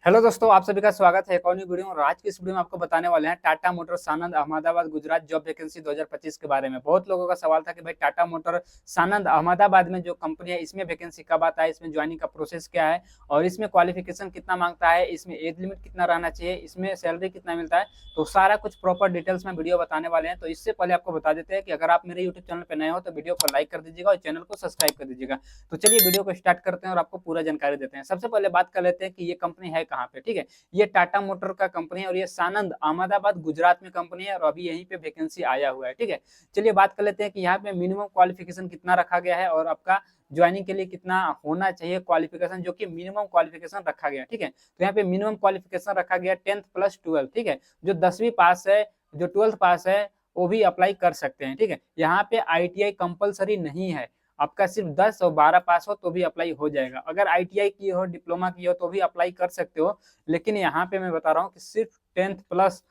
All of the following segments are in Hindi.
हेलो दोस्तों, आप सभी का स्वागत है एक और न्यू वीडियो और आज की इस वीडियो में आपको बताने वाले हैं टाटा मोटर सानंद अहमदाबाद गुजरात जॉब वैकेंसी 2025 के बारे में। बहुत लोगों का सवाल था कि भाई टाटा मोटर सानंद अहमदाबाद में जो कंपनी है इसमें वैकेंसी कब आता है, इसमें ज्वाइनिंग का प्रोसेस क्या है और इसमें क्वालिफिकेशन कितना मांगता है, इसमें एज लिमिट कितना रहना चाहिए, इसमें सैलरी कितना मिलता है, तो सारा कुछ प्रॉपर डिटेल्स में वीडियो बताने वाले हैं। तो इससे पहले आपको बता देते हैं कि अगर आप मेरे यूट्यूब चैनल पर नए हो तो वीडियो को लाइक कर दीजिएगा और चैनल को सब्सक्राइब कर दीजिएगा। तो चलिए वीडियो को स्टार्ट करते हैं और आपको पूरा जानकारी देते हैं। सबसे पहले बात कर लेते हैं कि ये कंपनी है कहाँ पे। ठीक है, ये टाटा मोटर का कंपनी है और ये सानंद अहमदाबाद गुजरात में कंपनी है और अभी यहीं पे वैकेंसी आया हुआ है। ठीक है, चलिए बात कर लेते हैं कि यहाँ पे मिनिमम क्वालिफिकेशन कितना रखा गया है और आपका ज्वाइनिंग के लिए कितना होना चाहिए क्वालिफिकेशन, जो कि मिनिमम क्वालिफिकेशन रखा गया है। ठीक है, तो यहाँ पे मिनिमम क्वालिफिकेशन रखा गया 10th प्लस 12। ठीक है, जो 10वीं पास है, जो 12th पास है वो भी अप्लाई कर सकते हैं। ठीक है, यहाँ पे ITI कंपलसरी नहीं है, आपका सिर्फ 10 और 12 पास हो तो भी अप्लाई हो जाएगा। अगर ITI की हो, डिप्लोमा की हो तो भी अप्लाई कर सकते हो, लेकिन यहाँ पे मैं बता रहा हूँ कि सिर्फ 10th प्लस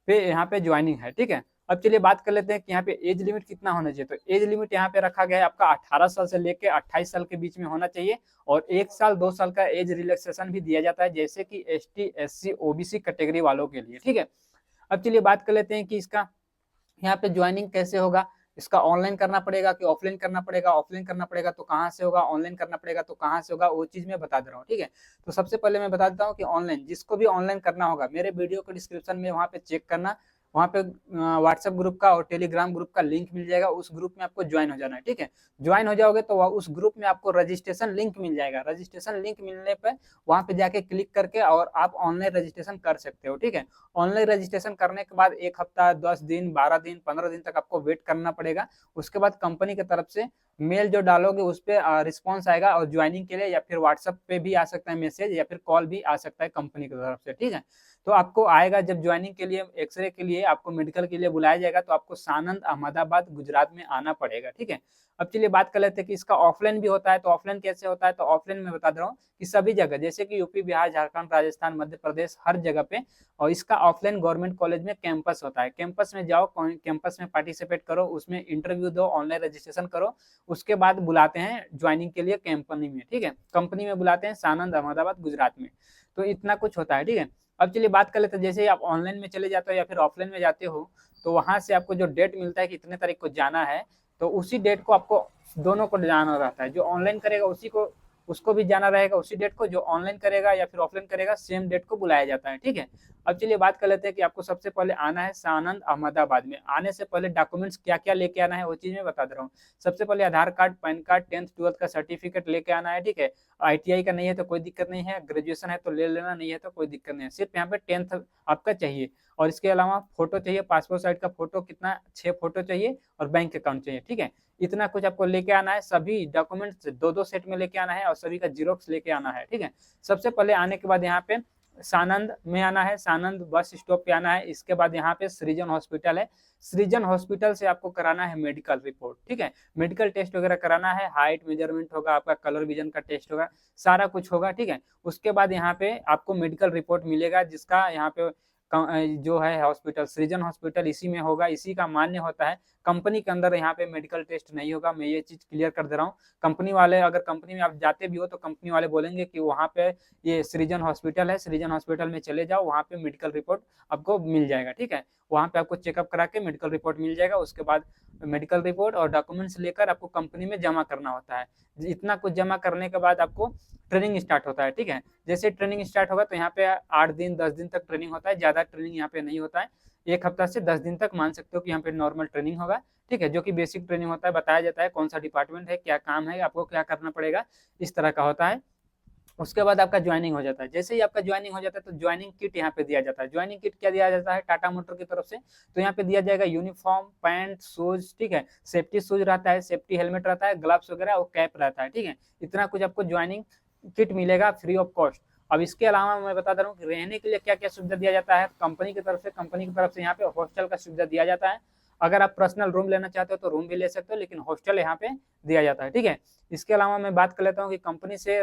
पे यहाँ पे ज्वाइनिंग है। ठीक है, अब चलिए बात कर लेते हैं कि यहाँ पे एज लिमिट कितना होना चाहिए। तो एज लिमिट यहाँ पे रखा गया है आपका 18 साल से लेके 28 साल के बीच में होना चाहिए और 1 साल 2 साल का एज रिलैक्सेशन भी दिया जाता है, जैसे कि ST SC OBC कैटेगरी वालों के लिए। ठीक है, अब चलिए बात कर लेते हैं कि इसका यहाँ पे ज्वाइनिंग कैसे होगा। इसका ऑनलाइन करना पड़ेगा कि ऑफलाइन करना पड़ेगा, ऑफलाइन करना पड़ेगा तो कहाँ से होगा, ऑनलाइन करना पड़ेगा तो कहाँ से होगा, वो चीज मैं बता दे रहा हूँ। ठीक है, तो सबसे पहले मैं बता देता हूँ कि ऑनलाइन, जिसको भी ऑनलाइन करना होगा मेरे वीडियो के डिस्क्रिप्शन में वहाँ पे चेक करना, वहाँ पे व्हाट्सएप ग्रुप का और टेलीग्राम ग्रुप का लिंक मिल जाएगा, उस ग्रुप में आपको ज्वाइन हो जाना है। ठीक है, ज्वाइन हो जाओगे तो उस ग्रुप में आपको रजिस्ट्रेशन लिंक मिल जाएगा। रजिस्ट्रेशन लिंक मिलने पर वहाँ पे जाके क्लिक करके और आप ऑनलाइन रजिस्ट्रेशन कर सकते हो। ठीक है, ऑनलाइन रजिस्ट्रेशन करने के बाद 1 हफ्ता, 10 दिन, 12 दिन, 15 दिन तक आपको वेट करना पड़ेगा। उसके बाद कंपनी की तरफ से मेल जो डालोगे उस पर रिस्पॉन्स आएगा और ज्वाइनिंग के लिए या फिर व्हाट्सएप पे भी आ सकता है मैसेज या फिर कॉल भी आ सकता है कंपनी की तरफ से। ठीक है, तो आपको आएगा जब ज्वाइनिंग के लिए, एक्सरे के लिए, आपको मेडिकल के लिए बुलाया जाएगा तो आपको सानंद अहमदाबाद गुजरात में आना पड़ेगा। ठीक है, अब चलिए बात कर लेते हैं कि इसका ऑफलाइन भी होता है। तो ऑफलाइन कैसे होता है, तो ऑफलाइन में बता दे रहा हूँ कि सभी जगह, जैसे कि यूपी, बिहार, झारखंड, राजस्थान, मध्य प्रदेश, हर जगह पे और इसका ऑफलाइन गवर्नमेंट कॉलेज में कैंपस होता है। कैंपस में जाओ, कैंपस में पार्टिसिपेट करो, उसमें इंटरव्यू दो, ऑनलाइन रजिस्ट्रेशन करो, उसके बाद बुलाते हैं ज्वाइनिंग के लिए कंपनी में। ठीक है, कंपनी में बुलाते हैं सानंद अहमदाबाद गुजरात में। तो इतना कुछ होता है। ठीक है, अब चलिए बात कर लेते हैं, जैसे ही आप ऑनलाइन में चले जाते हो या फिर ऑफलाइन में जाते हो तो वहां से आपको जो डेट मिलता है कि इतने तारीख को जाना है, तो उसी डेट को आपको दोनों को जाना रहता है। जो ऑनलाइन करेगा उसी को, उसको भी जाना रहेगा उसी डेट को, जो ऑनलाइन करेगा या फिर ऑफलाइन करेगा सेम डेट को बुलाया जाता है। ठीक है, अब चलिए बात कर लेते हैं कि आपको सबसे पहले आना है सानंद अहमदाबाद में। आने से पहले डॉक्यूमेंट्स क्या क्या लेके आना है वो चीज मैं बता दे रहा हूँ। सबसे पहले आधार card, pan card, 10th 12th का सर्टिफिकेट लेके आना है। ठीक है, ITI का नहीं है तो कोई दिक्कत नहीं है, ग्रेजुएशन है तो ले लेना, नहीं है तो कोई दिक्कत नहीं है, सिर्फ यहाँ पे 10th आपका चाहिए। और इसके अलावा फोटो चाहिए, पासपोर्ट साइज का फोटो, कितना 6 फोटो चाहिए और बैंक अकाउंट चाहिए। ठीक है, इतना कुछ आपको लेके आना है। सभी डॉक्यूमेंट्स 2-2 सेट में लेके आना है और सभी का जीरोक्स लेके आना है। ठीक है, सबसे पहले आने के बाद यहाँ पे सानंद में आना है, सानंद बस स्टॉप पे आना है। इसके बाद यहाँ पे सृजन हॉस्पिटल है, सृजन हॉस्पिटल से आपको कराना है मेडिकल रिपोर्ट। ठीक है, मेडिकल टेस्ट वगैरह कराना है, हाइट मेजरमेंट होगा, आपका कलर विजन का टेस्ट होगा, सारा कुछ होगा। ठीक है, उसके बाद यहाँ पे आपको मेडिकल रिपोर्ट मिलेगा, जिसका यहाँ पे जो है हॉस्पिटल सृजन हॉस्पिटल इसी में होगा, इसी का मान्य होता है। कंपनी के अंदर यहाँ पे मेडिकल टेस्ट नहीं होगा, मैं ये चीज क्लियर कर दे रहा हूँ। कंपनी वाले, अगर कंपनी में आप जाते भी हो तो कंपनी वाले बोलेंगे कि वहाँ पे ये सृजन हॉस्पिटल है, सृजन हॉस्पिटल में चले जाओ, वहाँ पे मेडिकल रिपोर्ट आपको मिल जाएगा। ठीक है, वहाँ पे आपको चेकअप करा के मेडिकल रिपोर्ट मिल जाएगा। उसके बाद मेडिकल रिपोर्ट और डॉक्यूमेंट्स लेकर आपको कंपनी में जमा करना होता है। इतना कुछ जमा करने के बाद आपको ट्रेनिंग स्टार्ट होता है। ठीक है, जैसे ट्रेनिंग स्टार्ट होगा तो यहाँ पे 8 दिन 10 दिन तक ट्रेनिंग होता है, ज्यादा ट्रेनिंग यहाँ पे नहीं होता है। 1 हफ्ता से 10 दिन तक मान सकते हो कि यहाँ पे नॉर्मल ट्रेनिंग होगा। ठीक है, जो कि बेसिक ट्रेनिंग होता है, बताया जाता है कौन सा डिपार्टमेंट है, क्या काम है, आपको क्या करना पड़ेगा, इस तरह का होता है। उसके बाद आपका ज्वाइनिंग हो जाता है। जैसे ही आपका ज्वाइनिंग हो जाता है तो ज्वाइनिंग किट यहाँ पे दिया जाता है। ज्वाइनिंग किट क्या दिया जाता है टाटा मोटर की तरफ से, तो यहाँ पे दिया जाएगा यूनिफॉर्म, पैंट, शूज। ठीक है, सेफ्टी शूज रहता है, सेफ्टी हेलमेट रहता है, ग्लव्स वगैरह और कैप रहता है। ठीक है, इतना कुछ आपको ज्वाइनिंग किट मिलेगा फ्री ऑफ कॉस्ट। अब इसके अलावा मैं बता दे रहा हूँ कि रहने के लिए क्या क्या सुविधा दिया जाता है कंपनी की तरफ से। कंपनी की तरफ से यहाँ पे हॉस्टल का सुविधा दिया जाता है। अगर आप पर्सनल रूम लेना चाहते हो तो रूम भी ले सकते हो, लेकिन हॉस्टल यहाँ पे दिया जाता है। ठीक है, इसके अलावा मैं बात कर लेता हूँ कि कंपनी से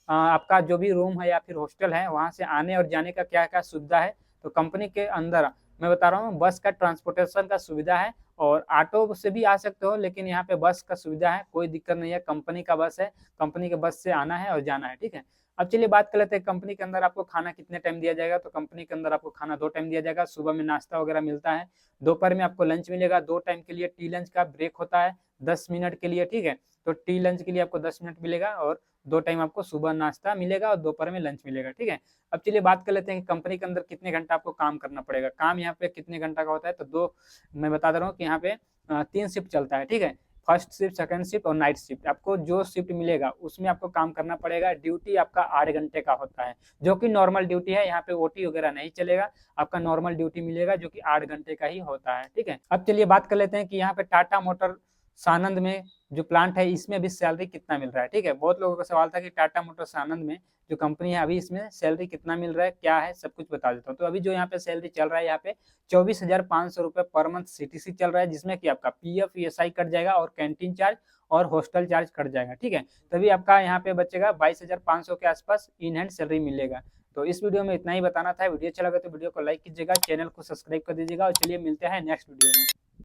आपका जो भी रूम है या फिर हॉस्टल है वहां से आने और जाने का क्या क्या सुविधा है। तो कंपनी के अंदर मैं बता रहा हूँ बस का ट्रांसपोर्टेशन का सुविधा है और ऑटो से भी आ सकते हो, लेकिन यहाँ पे बस का सुविधा है, कोई दिक्कत नहीं है। कंपनी का बस है, कंपनी के बस से आना है और जाना है। ठीक है, अब चलिए बात कर लेते हैं कंपनी के अंदर आपको खाना कितने टाइम दिया जाएगा। तो कंपनी के अंदर आपको खाना 2 टाइम दिया जाएगा। सुबह में नाश्ता वगैरह मिलता है, दोपहर में आपको लंच मिलेगा। 2 टाइम के लिए टी लंच का ब्रेक होता है 10 मिनट के लिए, ठीक है। तो टी लंच के लिए आपको 10 मिनट मिलेगा और 2 टाइम आपको सुबह नाश्ता मिलेगा और दोपहर में लंच मिलेगा, ठीक है। अब चलिए बात कर लेते हैं कि कंपनी के अंदर कितने घंटा आपको काम करना पड़ेगा। काम यहाँ पे कितने घंटा का होता है, तो 2 मैं बता दे रहा हूँ कि यहाँ पे 3 शिफ्ट चलता है, ठीक है। फर्स्ट शिफ्ट, सेकंड शिफ्ट और नाइट शिफ्ट। आपको जो शिफ्ट मिलेगा उसमें आपको काम करना पड़ेगा। ड्यूटी आपका 8 घंटे का होता है, जो कि नॉर्मल ड्यूटी है। यहाँ पे ओटी वगैरह नहीं चलेगा, आपका नॉर्मल ड्यूटी मिलेगा जो कि 8 घंटे का ही होता है, ठीक है। अब चलिए बात कर लेते हैं कि यहाँ पे टाटा मोटर सानंद में जो प्लांट है इसमें भी सैलरी कितना मिल रहा है, ठीक है। बहुत लोगों का सवाल था कि टाटा मोटर्स आनंद में जो कंपनी है अभी इसमें सैलरी कितना मिल रहा है, क्या है, सब कुछ बता देता हूँ। तो अभी जो यहाँ पे सैलरी चल रहा है, यहाँ पे 24,500 रुपये पर मंथ सीटीसी चल रहा है, जिसमें कि आपका पीएफ ईएसआई कट जाएगा और कैंटीन चार्ज और हॉस्टल चार्ज कट जाएगा, ठीक है। तभी आपका यहाँ पे बचेगा 22,500 के आसपास इन हैंड सैलरी मिलेगा। तो इस वीडियो में इतना ही बताना था। वीडियो अच्छा लगा तो वीडियो को लाइक कीजिएगा, चैनल को सब्सक्राइब कर दीजिएगा और चलिए मिलते हैं नेक्स्ट वीडियो में।